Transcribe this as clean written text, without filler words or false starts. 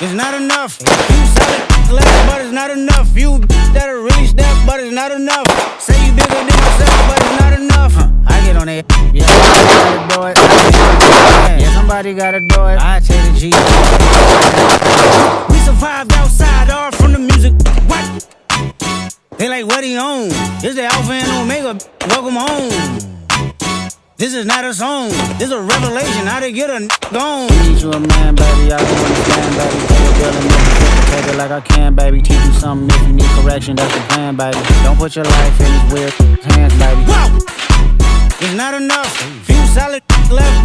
It's not enough. You solid left, but it's not enough. You that'll really step, but it's not enough. Say you bigger than myself, but it's not enough. I get on it. Yeah, somebody gotta do it. Yeah, somebody gotta do it. I take the G. We survived outside, all from the music. What? They like, what he on? This the Alpha and Omega. Welcome home. This is not a song, this a revelation. How to get a gone. Need you a man, baby, I don't understand, baby. Pay a bill and take it like I can, baby. Teach you something if you need correction, that's the plan, baby. Don't put your life in these weird hands, baby. Whoa! It's not enough. Few solid left.